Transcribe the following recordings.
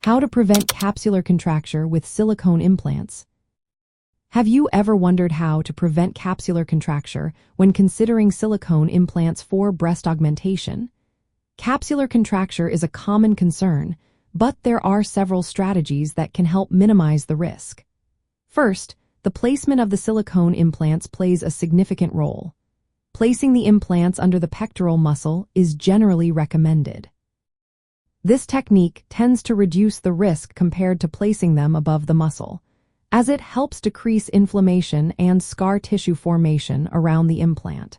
How to prevent capsular contracture with silicone implants. Have you ever wondered how to prevent capsular contracture when considering silicone implants for breast augmentation? Capsular contracture is a common concern, but there are several strategies that can help minimize the risk. First, the placement of the silicone implants plays a significant role. Placing the implants under the pectoral muscle is generally recommended. This technique tends to reduce the risk compared to placing them above the muscle, as it helps decrease inflammation and scar tissue formation around the implant.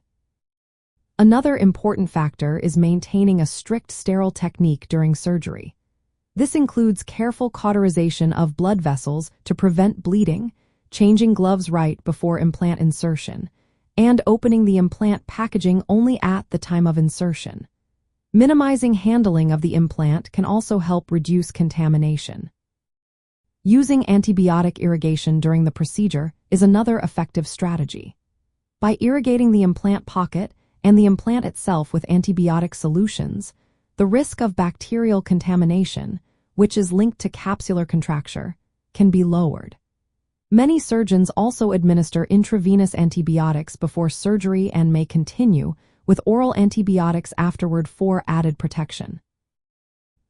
Another important factor is maintaining a strict sterile technique during surgery. This includes careful cauterization of blood vessels to prevent bleeding, changing gloves right before implant insertion, and opening the implant packaging only at the time of insertion. Minimizing handling of the implant can also help reduce contamination. Using antibiotic irrigation during the procedure is another effective strategy. By irrigating the implant pocket and the implant itself with antibiotic solutions, the risk of bacterial contamination, which is linked to capsular contracture, can be lowered. Many surgeons also administer intravenous antibiotics before surgery and may continue with oral antibiotics afterward for added protection.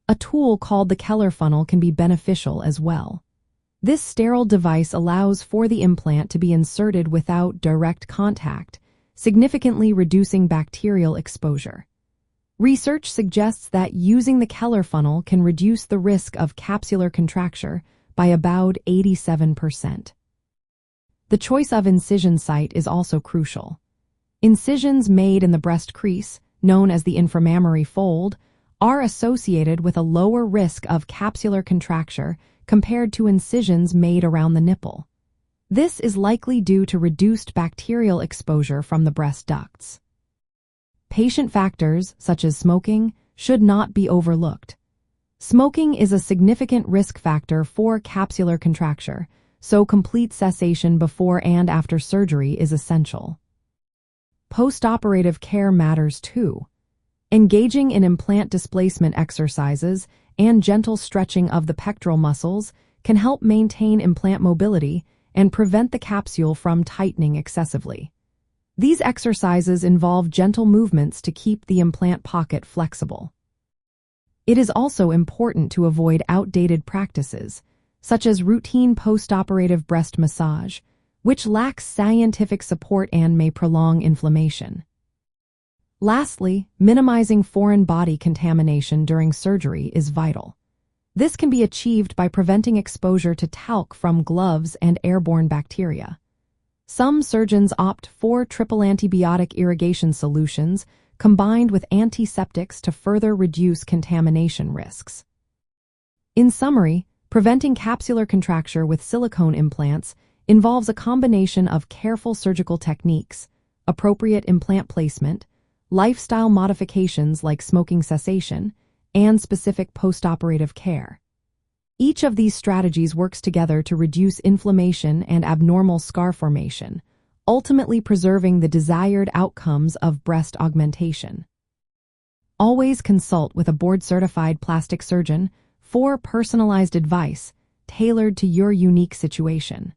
A tool called the Keller Funnel can be beneficial as well. This sterile device allows for the implant to be inserted without direct contact, significantly reducing bacterial exposure. Research suggests that using the Keller Funnel can reduce the risk of capsular contracture by about 87%. The choice of incision site is also crucial. Incisions made in the breast crease, known as the inframammary fold, are associated with a lower risk of capsular contracture compared to incisions made around the nipple. This is likely due to reduced bacterial exposure from the breast ducts. Patient factors, such as smoking, should not be overlooked. Smoking is a significant risk factor for capsular contracture, so complete cessation before and after surgery is essential. Postoperative care matters too. Engaging in implant displacement exercises and gentle stretching of the pectoral muscles can help maintain implant mobility and prevent the capsule from tightening excessively. These exercises involve gentle movements to keep the implant pocket flexible. It is also important to avoid outdated practices, such as routine postoperative breast massage, which lacks scientific support and may prolong inflammation. Lastly, minimizing foreign body contamination during surgery is vital. This can be achieved by preventing exposure to talc from gloves and airborne bacteria. Some surgeons opt for triple antibiotic irrigation solutions combined with antiseptics to further reduce contamination risks. In summary, preventing capsular contracture with silicone implants involves a combination of careful surgical techniques, appropriate implant placement, lifestyle modifications like smoking cessation, and specific postoperative care. Each of these strategies works together to reduce inflammation and abnormal scar formation, ultimately preserving the desired outcomes of breast augmentation. Always consult with a board-certified plastic surgeon for personalized advice tailored to your unique situation.